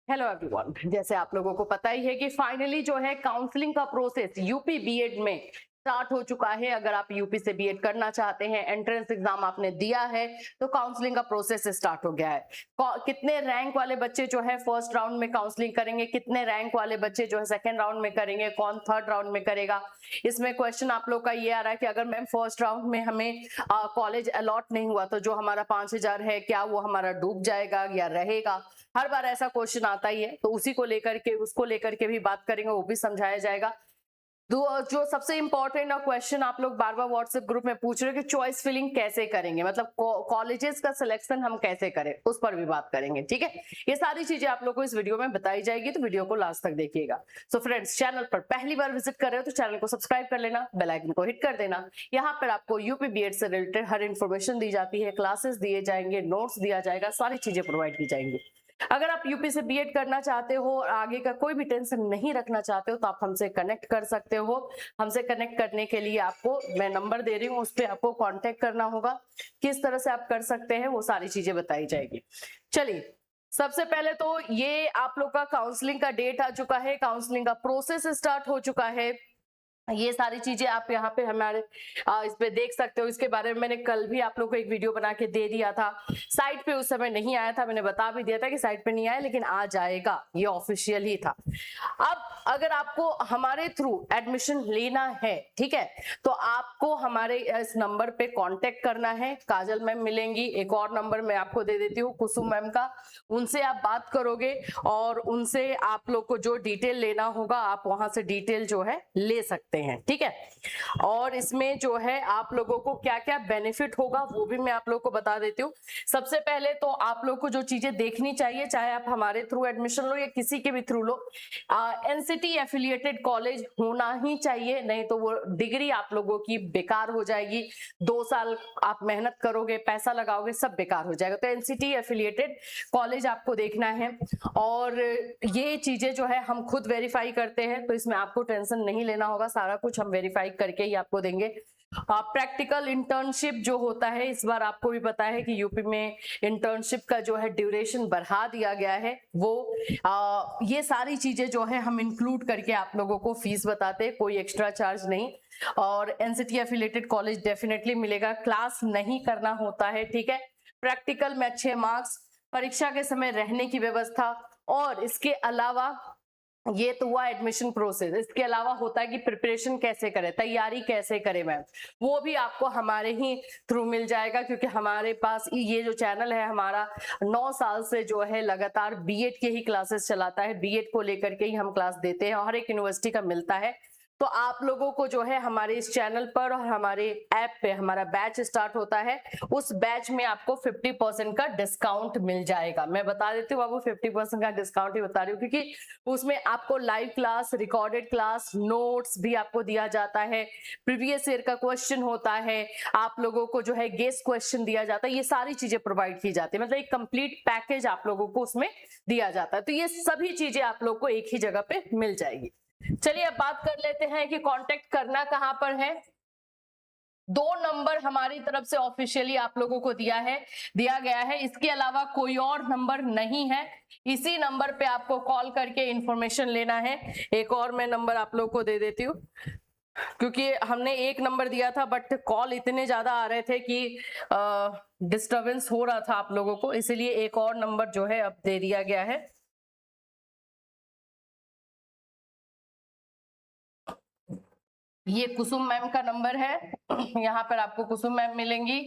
Hello everyone, जैसे आप लोगों को पता ही है कि फाइनली जो है काउंसलिंग का प्रोसेस यूपी बीएड में स्टार्ट हो चुका है। अगर आप यूपी से बीएड करना चाहते हैं, एंट्रेंस एग्जाम आपने दिया है, तो काउंसलिंग का प्रोसेस स्टार्ट हो गया है। कितने रैंक वाले बच्चे जो है फर्स्ट राउंड में काउंसलिंग करेंगे, कितने रैंक वाले बच्चे जो है सेकेंड राउंड में करेंगे, कौन थर्ड राउंड में करेगा। इसमें क्वेश्चन आप लोग का ये आ रहा है कि अगर मैम फर्स्ट राउंड में हमें कॉलेज अलॉट नहीं हुआ तो जो हमारा 5,000 है क्या वो हमारा डूब जाएगा या रहेगा। हर बार ऐसा क्वेश्चन आता ही है, तो उसी को लेकर के उसको लेकर के भी बात करेंगे, वो भी समझाया जाएगा। जो सबसे इंपॉर्टेंट क्वेश्चन आप लोग बार बार व्हाट्सएप ग्रुप में पूछ रहे हो कि चॉइस फिलिंग कैसे करेंगे, मतलब कॉलेजेस का सिलेक्शन हम कैसे करें, उस पर भी बात करेंगे। ठीक है, ये सारी चीजें आप लोग को इस वीडियो में बताई जाएगी, तो वीडियो को लास्ट तक देखिएगा। सो फ्रेंड्स, चैनल पर पहली बार विजिट कर रहे हो तो चैनल को सब्सक्राइब कर लेना, बेल आइकन को हिट कर देना। यहाँ पर आपको यूपी बीएड से रिलेटेड हर इन्फॉर्मेशन दी जाती है, क्लासेस दिए जाएंगे, नोट्स दिया जाएगा, सारी चीजें प्रोवाइड की जाएंगी। अगर आप यूपी से बीएड करना चाहते हो और आगे का कोई भी टेंशन नहीं रखना चाहते हो तो आप हमसे कनेक्ट कर सकते हो। हमसे कनेक्ट करने के लिए आपको मैं नंबर दे रही हूँ, उस पर आपको कांटेक्ट करना होगा। किस तरह से आप कर सकते हैं वो सारी चीजें बताई जाएगी। चलिए, सबसे पहले तो ये आप लोग का काउंसलिंग का डेट आ चुका है, काउंसलिंग का प्रोसेस स्टार्ट हो चुका है। ये सारी चीजें आप यहाँ पे हमारे इस पे देख सकते हो। इसके बारे में मैंने कल भी आप लोग को एक वीडियो बना के दे दिया था। साइट पे उस समय नहीं आया था, मैंने बता भी दिया था कि साइट पे नहीं आया, लेकिन आ जाएगा, ये ऑफिशियल ही था। अब अगर आपको हमारे थ्रू एडमिशन लेना है, ठीक है, तो आपको हमारे इस नंबर पे कांटेक्ट करना है। काजल मैम मिलेंगी, एक और नंबर मैं आपको दे देती हूँ कुसुम मैम का, उनसे आप बात करोगे और उनसे आप लोग को जो डिटेल लेना होगा आप वहां से डिटेल जो है ले सकते हैं। ठीक है, और इसमें जो है आप लोगों को क्या क्या बेनिफिट होगा वो भी मैं आप लोगों को बता देती हूँ। सबसे पहले तो आप लोग को जो चीजें देखनी चाहिए, चाहे आप हमारे थ्रू एडमिशन लो या किसी के भी थ्रू लो, एनसीटी एफिलिएटेड कॉलेज होना ही चाहिए, नहीं तो वो डिग्री आप लोगों की बेकार हो जाएगी। 2 साल आप मेहनत करोगे, पैसा लगाओगे, सब बेकार हो जाएगा। तो एनसीटी एफिलिएटेड कॉलेज आपको देखना है, और ये चीजें जो है हम खुद वेरीफाई करते हैं, तो इसमें आपको टेंशन नहीं लेना होगा, सारा कुछ हम वेरीफाई करके ही आपको देंगे। प्रैक्टिकल इंटर्नशिप जो होता है, इस बार आपको भी पता है कि यूपी में इंटर्नशिप का जो है ड्यूरेशन बढ़ा दिया गया है, वो ये सारी चीजें जो है हम इंक्लूड करके आप लोगों को फीस बताते हैं, कोई एक्स्ट्रा चार्ज नहीं। और एनसीटी एफिलिएटेड कॉलेज डेफिनेटली मिलेगा, क्लास नहीं करना होता है। ठीक है, प्रैक्टिकल में अच्छे मार्क्स, परीक्षा के समय रहने की व्यवस्था, और इसके अलावा ये तो हुआ एडमिशन प्रोसेस। इसके अलावा होता है कि प्रिपरेशन कैसे करें, तैयारी कैसे करें मैम, वो भी आपको हमारे ही थ्रू मिल जाएगा, क्योंकि हमारे पास ये जो चैनल है हमारा 9 साल से जो है लगातार बीएड के ही क्लासेस चलाता है। बीएड को लेकर के ही हम क्लास देते हैं, हर एक यूनिवर्सिटी का मिलता है। तो आप लोगों को जो है हमारे इस चैनल पर और हमारे ऐप पे हमारा बैच स्टार्ट होता है, उस बैच में आपको 50% का डिस्काउंट मिल जाएगा। मैं बता देती हूँ आपको 50% का डिस्काउंट ही बता रही हूँ, क्योंकि उसमें आपको live class, recorded class, notes भी आपको दिया जाता है, प्रीवियस ईयर का क्वेश्चन होता है, आप लोगों को जो है गेस्ट क्वेश्चन दिया जाता है, ये सारी चीजें प्रोवाइड की जाती है। मतलब एक कंप्लीट पैकेज आप लोगों को उसमें दिया जाता है, तो ये सभी चीजें आप लोग को एक ही जगह पे मिल जाएगी। चलिए अब बात कर लेते हैं कि कांटेक्ट करना कहां पर है। 2 नंबर हमारी तरफ से ऑफिशियली आप लोगों को दिया गया है, इसके अलावा कोई और नंबर नहीं है। इसी नंबर पे आपको कॉल करके इंफॉर्मेशन लेना है। एक और मैं नंबर आप लोगों को दे देती हूँ, क्योंकि हमने एक नंबर दिया था बट कॉल इतने ज्यादा आ रहे थे कि डिस्टरबेंस हो रहा था आप लोगों को, इसीलिए एक और नंबर जो है अब दे दिया गया है। ये कुसुम मैम का नंबर है। यहाँ पर आपको कुसुम मैम मिलेंगी,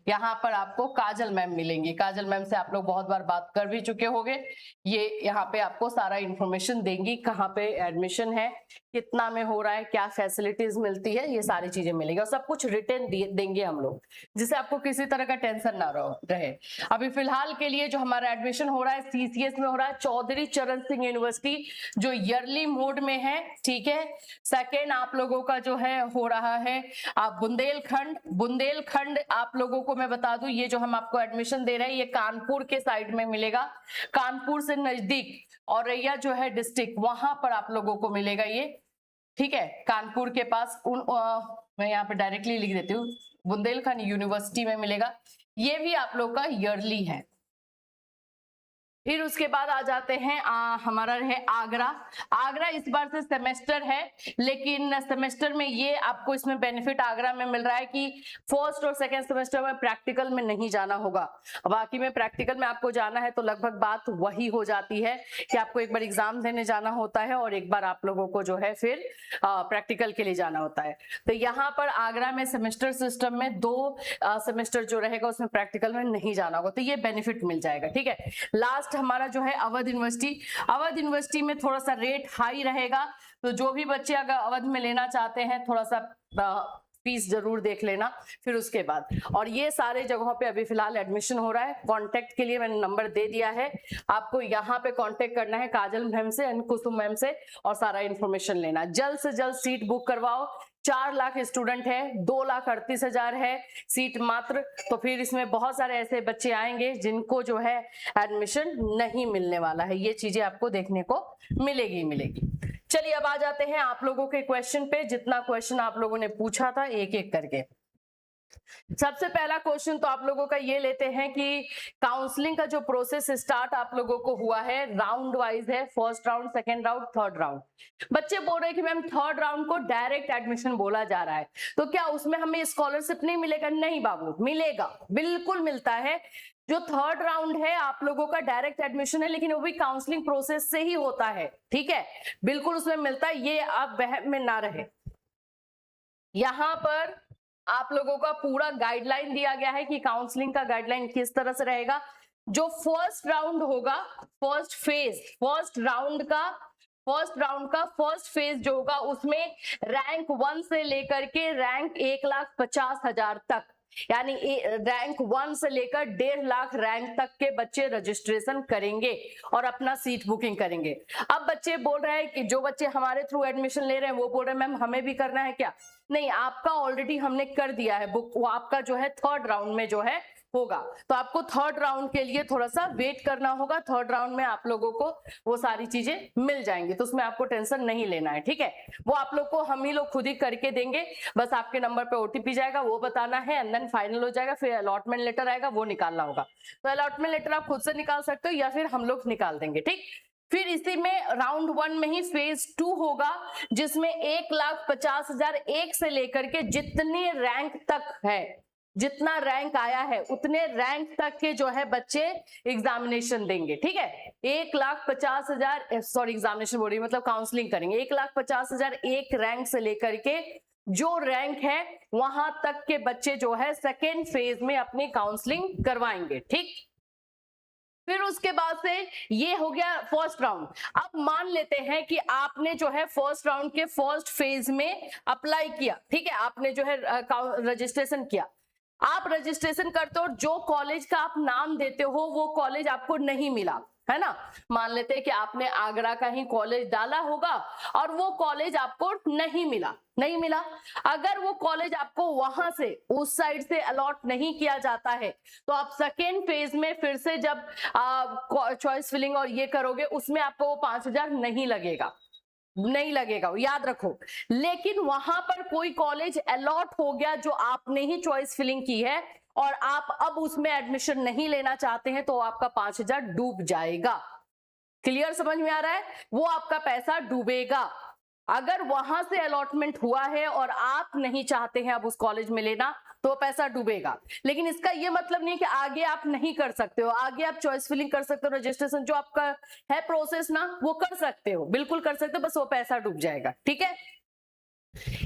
यहाँ पर आपको काजल मैम मिलेंगी। काजल मैम से आप लोग बहुत बार बात कर भी चुके होंगे। ये यहाँ पे आपको सारा इंफॉर्मेशन देंगी, कहाँ पे एडमिशन है, कितना में हो रहा है, क्या फैसिलिटीज मिलती है, ये सारी चीजें मिलेंगी, और सब कुछ रिटर्न देंगे हम लोग, जिससे आपको किसी तरह का टेंशन ना रहे। अभी फिलहाल के लिए जो हमारा एडमिशन हो रहा है सीसीएस में हो रहा है, चौधरी चरण सिंह यूनिवर्सिटी, जो ईयरली मोड में है। ठीक है, सेकेंड आप लोगों का जो है हो रहा है बुंदेलखंड आप लोगों को मैं बता दूं, ये जो हम आपको एडमिशन दे रहे हैं ये कानपुर के साइड में मिलेगा, कानपुर से नजदीक औरैया जो है डिस्ट्रिक्ट, वहां पर आप लोगों को मिलेगा ये। ठीक है, कानपुर के पास मैं यहाँ पे डायरेक्टली लिख देती हूँ, बुंदेलखंड यूनिवर्सिटी में मिलेगा। ये भी आप लोग का ईयरली है। फिर उसके बाद आ जाते हैं हमारा है आगरा। आगरा इस बार से सेमेस्टर है, लेकिन सेमेस्टर में ये आपको इसमें बेनिफिट आगरा में मिल रहा है कि फर्स्ट और सेकंड सेमेस्टर में प्रैक्टिकल में नहीं जाना होगा। बाकी में प्रैक्टिकल में आपको जाना है तो लगभग बात वही हो जाती है कि आपको एक बार एग्जाम देने जाना होता है और एक बार आप लोगों को जो है फिर प्रैक्टिकल के लिए जाना होता है। तो यहाँ पर आगरा में सेमेस्टर सिस्टम में 2 सेमेस्टर जो रहेगा उसमें प्रैक्टिकल में नहीं जाना होगा, तो ये बेनिफिट मिल जाएगा। ठीक है, लास्ट हमारा जो है अवध यूनिवर्सिटी। अवध यूनिवर्सिटी में थोड़ा सा रेट हाई रहेगा, तो जो भी बच्चे अगर अवध में लेना चाहते हैं थोड़ा सा फीस जरूर देख लेना फिर उसके बाद। और ये सारे जगहों पे अभी फिलहाल एडमिशन हो रहा है। कांटेक्ट के लिए मैंने नंबर दे दिया है, आपको यहाँ पे कांटेक्ट करना है काजल मैम से एंड कुसुम मैम से और सारा इन्फॉर्मेशन लेना। जल्द से जल्द सीट बुक करवाओ। 4 लाख स्टूडेंट है, 2,38,000 है सीट मात्र, तो फिर इसमें बहुत सारे ऐसे बच्चे आएंगे जिनको जो है एडमिशन नहीं मिलने वाला है। ये चीजें आपको देखने को मिलेगी। चलिए अब आ जाते हैं आप लोगों के क्वेश्चन पे। जितना क्वेश्चन आप लोगों ने पूछा था एक एक करके। सबसे पहला क्वेश्चन तो आप लोगों का ये लेते हैं कि काउंसलिंग का जो प्रोसेस स्टार्ट आप लोगों को हुआ है राउंड वाइज है, first round, second round, third round. बच्चे बोल रहे हैं कि मैम थर्ड राउंड को डायरेक्ट एडमिशन बोला जा रहा है, तो क्या उसमें हमें स्कॉलरशिप नहीं मिलेगा? नहीं बाबू, मिलेगा, बिल्कुल मिलता है। जो थर्ड राउंड है आप लोगों का डायरेक्ट एडमिशन है, लेकिन वो भी काउंसलिंग प्रोसेस से ही होता है। ठीक है, बिल्कुल उसमें मिलता है, ये आप वहम में ना रहे। यहां पर आप लोगों का पूरा गाइडलाइन दिया गया है कि काउंसलिंग का गाइडलाइन किस तरह से रहेगा। जो फर्स्ट राउंड होगा, फर्स्ट राउंड का फर्स्ट फेज जो होगा उसमें रैंक 1 से लेकर के रैंक 1,50,000 तक, यानी रैंक 1 से लेकर 1.5 लाख रैंक तक के बच्चे रजिस्ट्रेशन करेंगे और अपना सीट बुकिंग करेंगे। अब बच्चे बोल रहे हैं कि जो बच्चे हमारे थ्रू एडमिशन ले रहे हैं वो बोल रहे हैं मैम हमें भी करना है क्या? नहीं, आपका ऑलरेडी हमने कर दिया है बुक, वो आपका जो है थर्ड राउंड में जो है होगा, तो आपको थर्ड राउंड के लिए थोड़ा सा वेट करना होगा। थर्ड राउंड में आप लोगों को वो सारी चीजें मिल जाएंगी, तो उसमें आपको टेंशन नहीं लेना है। ठीक है, वो आप लोग को हम ही लोग खुद ही करके देंगे, बस आपके नंबर पे ओटीपी जाएगा, वो बताना है एंड देन फाइनल हो जाएगा। फिर अलॉटमेंट लेटर आएगा, वो निकालना होगा। तो अलॉटमेंट लेटर आप खुद से निकाल सकते हो या फिर हम लोग निकाल देंगे। ठीक, फिर इसी में राउंड 1 में ही फेज 2 होगा, जिसमें 1,50,000 एक से लेकर के जितने रैंक तक है, जितना रैंक आया है उतने रैंक तक के जो है बच्चे एग्जामिनेशन देंगे। ठीक है, 1,50,000 सॉरी एग्जामिनेशन बोल रही हूं, मतलब काउंसलिंग करेंगे। 1,50,000 एक रैंक से लेकर के जो रैंक है वहां तक के बच्चे जो है सेकेंड फेज में अपनी काउंसलिंग करवाएंगे। ठीक, फिर उसके बाद से ये हो गया फर्स्ट राउंड। अब मान लेते हैं कि आपने जो है फर्स्ट राउंड के फर्स्ट फेज में अप्लाई किया। ठीक है, आपने जो है रजिस्ट्रेशन किया। आप रजिस्ट्रेशन करते हो, जो कॉलेज का आप नाम देते हो वो कॉलेज आपको नहीं मिला, है ना। मान लेते हैं कि आपने आगरा का ही कॉलेज डाला होगा और वो कॉलेज आपको नहीं मिला। अगर वो कॉलेज आपको वहां से उस साइड से अलॉट नहीं किया जाता है तो आप सेकेंड फेज में फिर से जब चॉइस फिलिंग और ये करोगे उसमें आपको वो 5,000 नहीं लगेगा, याद रखो। लेकिन वहां पर कोई कॉलेज अलॉट हो गया जो आपने ही चॉइस फिलिंग की है और आप अब उसमें एडमिशन नहीं लेना चाहते हैं तो आपका 5,000 डूब जाएगा। क्लियर, समझ में आ रहा है? वो आपका पैसा डूबेगा। अगर वहां से अलॉटमेंट हुआ है और आप नहीं चाहते हैं अब उस कॉलेज में लेना तो पैसा डूबेगा। लेकिन इसका ये मतलब नहीं कि आगे आप नहीं कर सकते हो, आगे आप चॉइस फिलिंग कर सकते हो, रजिस्ट्रेशन जो आपका है प्रोसेस ना वो कर सकते हो, बिल्कुल कर सकते हो, बस वो पैसा डूब जाएगा। ठीक है,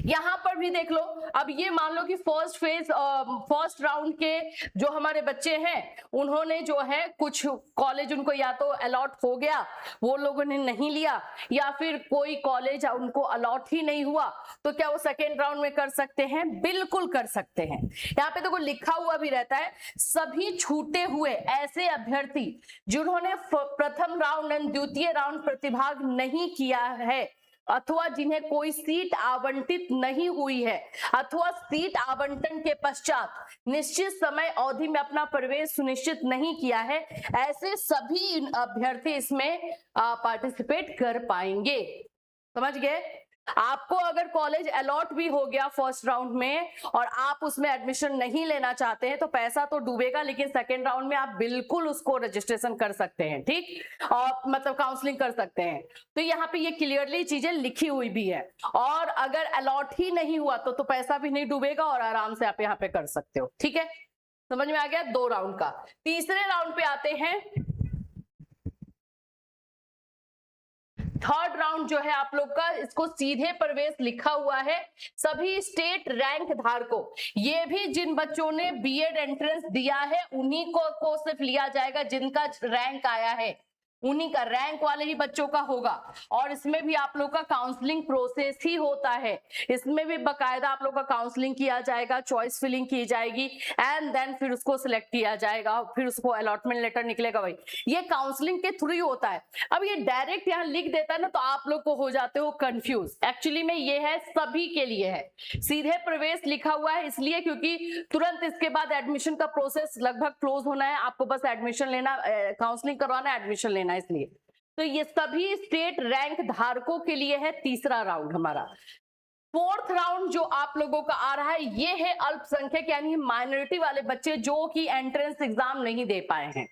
यहां पर भी देख लो। अब ये मान लो कि फर्स्ट राउंड के जो हमारे बच्चे हैं उन्होंने जो है कुछ कॉलेज उनको या तो अलॉट हो गया, वो लोगों ने नहीं लिया, या फिर कोई कॉलेज उनको अलॉट ही नहीं हुआ, तो क्या वो सेकेंड राउंड में कर सकते हैं? बिल्कुल कर सकते हैं। यहाँ पे देखो लिखा हुआ भी रहता है, सभी छूटे हुए ऐसे अभ्यर्थी जिन्होंने प्रथम राउंड एंड द्वितीय राउंड प्रतिभाग नहीं किया है अथवा जिन्हें कोई सीट आवंटित नहीं हुई है अथवा सीट आवंटन के पश्चात निश्चित समय अवधि में अपना प्रवेश सुनिश्चित नहीं किया है, ऐसे सभी अभ्यर्थी इसमें पार्टिसिपेट कर पाएंगे। समझ गए? आपको अगर कॉलेज अलॉट भी हो गया फर्स्ट राउंड में और आप उसमें एडमिशन नहीं लेना चाहते हैं तो पैसा तो डूबेगा, लेकिन सेकेंड राउंड में आप बिल्कुल उसको रजिस्ट्रेशन कर सकते हैं, ठीक, और मतलब काउंसलिंग कर सकते हैं। तो यहाँ पे ये क्लियरली चीजें लिखी हुई भी है, और अगर अलॉट ही नहीं हुआ तो पैसा भी नहीं डूबेगा और आराम से आप यहाँ पे कर सकते हो। ठीक है, समझ में आ गया 2 राउंड का। तीसरे राउंड पे आते हैं। थर्ड राउंड जो है आप लोग का, इसको सीधे प्रवेश लिखा हुआ है सभी स्टेट रैंक धारकों, ये भी जिन बच्चों ने बीएड एंट्रेंस दिया है उन्हीं को सिर्फ लिया जाएगा, जिनका रैंक आया है उन्हीं का, रैंक वाले ही बच्चों का होगा। और इसमें भी आप लोग का काउंसलिंग प्रोसेस ही होता है, इसमें भी बकायदा आप लोग का काउंसलिंग किया जाएगा, चॉइस फिलिंग की जाएगी एंड देन फिर उसको सिलेक्ट किया जाएगा, फिर उसको अलॉटमेंट लेटर निकलेगा। भाई ये काउंसलिंग के थ्रू ही होता है। अब ये डायरेक्ट यहाँ लिख देता है ना तो आप लोग को हो जाते हो कंफ्यूज, एक्चुअली में ये है सभी के लिए है, सीधे प्रवेश लिखा हुआ है इसलिए क्योंकि तुरंत इसके बाद एडमिशन का प्रोसेस लगभग क्लोज होना है, आपको बस एडमिशन लेना, काउंसलिंग करवाना, एडमिशन लेना, इसलिए तो ये सभी स्टेट रैंक धारकों के लिए है तीसरा राउंड हमारा। फोर्थ राउंड जो आप लोगों का आ रहा है ये है अल्पसंख्यक यानी माइनॉरिटी वाले बच्चे जो कि एंट्रेंस एग्जाम नहीं दे पाए हैं।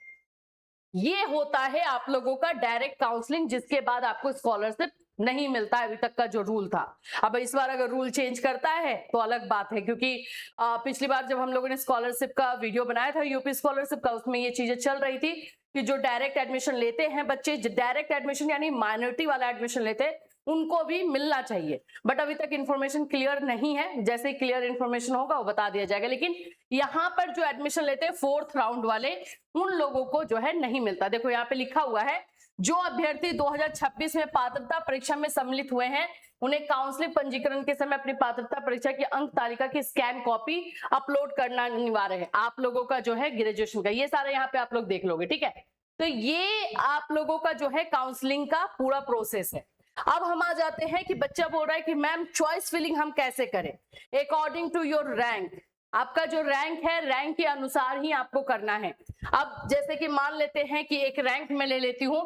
ये होता है आप लोगों का डायरेक्ट काउंसलिंग, जिसके बाद आपको स्कॉलरशिप नहीं मिलता है, अभी तक का जो रूल था। अब इस बार अगर रूल चेंज करता है तो अलग बात है, क्योंकि पिछली बार जब हम लोगों ने स्कॉलरशिप का वीडियो बनाया था यूपी स्कॉलरशिप का, उसमें ये चीजें चल रही थी कि जो डायरेक्ट एडमिशन लेते हैं बच्चे, डायरेक्ट एडमिशन यानी माइनॉरिटी वाला एडमिशन लेते हैं, उनको भी मिलना चाहिए। बट अभी तक इंफॉर्मेशन क्लियर नहीं है, जैसे ही क्लियर इंफॉर्मेशन होगा वो बता दिया जाएगा। लेकिन यहाँ पर जो एडमिशन लेते हैं फोर्थ राउंड वाले, उन लोगों को जो है नहीं मिलता। देखो यहाँ पे लिखा हुआ है, जो अभ्यर्थी 2026 में पात्रता परीक्षा में सम्मिलित हुए हैं उन्हें काउंसलिंग पंजीकरण के समय अपनी पात्रता परीक्षा की अंक तालिका की स्कैन कॉपी अपलोड करना अनिवार्य है। आप लोगों का जो है ग्रेजुएशन का, ये सारे यहाँ पे आप लोग देख लोगे, ठीक है। तो ये आप लोगों का जो है काउंसलिंग का पूरा प्रोसेस है। अब हम आ जाते हैं कि बच्चा बोल रहा है कि मैम चॉइस फिलिंग हम कैसे करें। अकॉर्डिंग टू योर रैंक, आपका जो रैंक है रैंक के अनुसार ही आपको करना है। अब जैसे कि मान लेते हैं कि एक रैंक में ले लेती हूं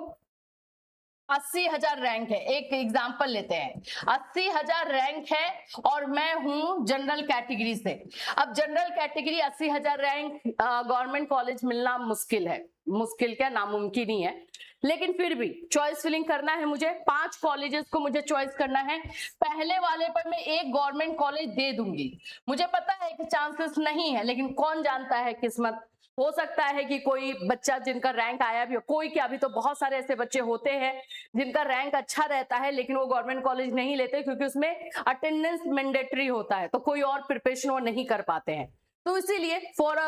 80,000 रैंक है, एक एग्जांपल लेते हैं 80,000 रैंक है और मैं हूं जनरल कैटेगरी से। अब general category 80,000 rank government college मिलना मुश्किल है, मुश्किल क्या नामुमकिन ही है, लेकिन फिर भी चॉइस फिलिंग करना है मुझे। 5 कॉलेजेस को मुझे चॉइस करना है। पहले वाले पर मैं एक गवर्नमेंट कॉलेज दे दूंगी, मुझे पता है कि चांसेस नहीं है, लेकिन कौन जानता है, किस्मत हो सकता है कि कोई बच्चा जिनका रैंक आया भी हो, कोई क्या, अभी तो बहुत सारे ऐसे बच्चे होते हैं जिनका रैंक अच्छा रहता है लेकिन वो गवर्नमेंट कॉलेज नहीं लेते क्योंकि उसमें अटेंडेंस मैंडेटरी होता है, तो कोई और प्रिपरेशन वो नहीं कर पाते हैं। तो इसीलिए फॉर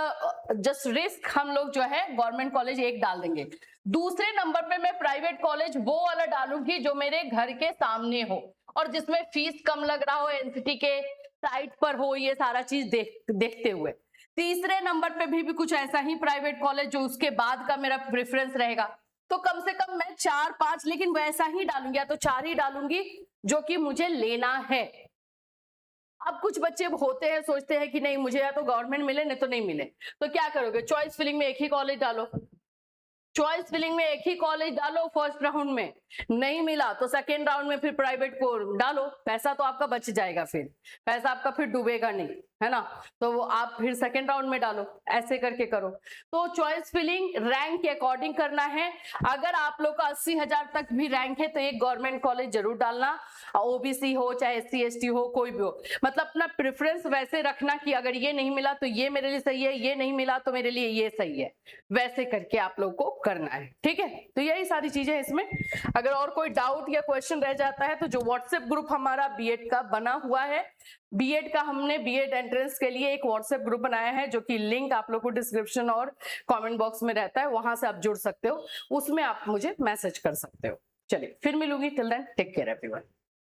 जस्ट रिस्क हम लोग जो है गवर्नमेंट कॉलेज एक डाल देंगे। दूसरे नंबर पे मैं प्राइवेट कॉलेज वो वाला डालूंगी जो मेरे घर के सामने हो और जिसमें फीस कम लग रहा हो, एनसीटी के साइट पर हो, ये सारा चीज देखते हुए। तीसरे नंबर पे भी कुछ ऐसा ही प्राइवेट कॉलेज जो उसके बाद का मेरा प्रेफरेंस रहेगा। तो कम से कम मैं 4-5 लेकिन वैसा ही डालूंगी, या तो 4 ही डालूंगी जो कि मुझे लेना है। अब कुछ बच्चे होते हैं सोचते हैं कि नहीं मुझे या तो गवर्नमेंट मिले नहीं तो नहीं मिले, तो क्या करोगे, चॉइस फिलिंग में एक ही कॉलेज डालो, चॉइस फिलिंग में एक ही कॉलेज डालो। फर्स्ट राउंड में नहीं मिला तो सेकेंड राउंड में फिर प्राइवेट को डालो, पैसा तो आपका बच जाएगा, फिर पैसा आपका फिर डूबेगा नहीं, है ना। तो वो आप फिर सेकेंड राउंड में डालो, ऐसे करके करो। तो चॉइस फिलिंग रैंक के अकॉर्डिंग करना है। अगर आप लोग का 80,000 तक भी रैंक है तो एक गवर्नमेंट कॉलेज जरूर डालना, ओबीसी हो चाहे SC ST हो, कोई भी हो, मतलब अपना प्रेफरेंस वैसे रखना कि अगर ये नहीं मिला तो ये मेरे लिए सही है, ये नहीं मिला तो मेरे लिए ये सही है, वैसे करके आप लोग को करना है, ठीक है। तो यही सारी चीजें इसमें। अगर और कोई डाउट या क्वेश्चन रह जाता है तो जो व्हाट्सएप ग्रुप हमारा बीएड का बना हुआ है, बीएड का हमने बीएड एंट्रेंस के लिए एक व्हाट्सएप ग्रुप बनाया है जो कि लिंक आप लोग को डिस्क्रिप्शन और कमेंट बॉक्स में रहता है, वहां से आप जुड़ सकते हो, उसमें आप मुझे मैसेज कर सकते हो। चलिए फिर मिलूंगी, till then take care everyone.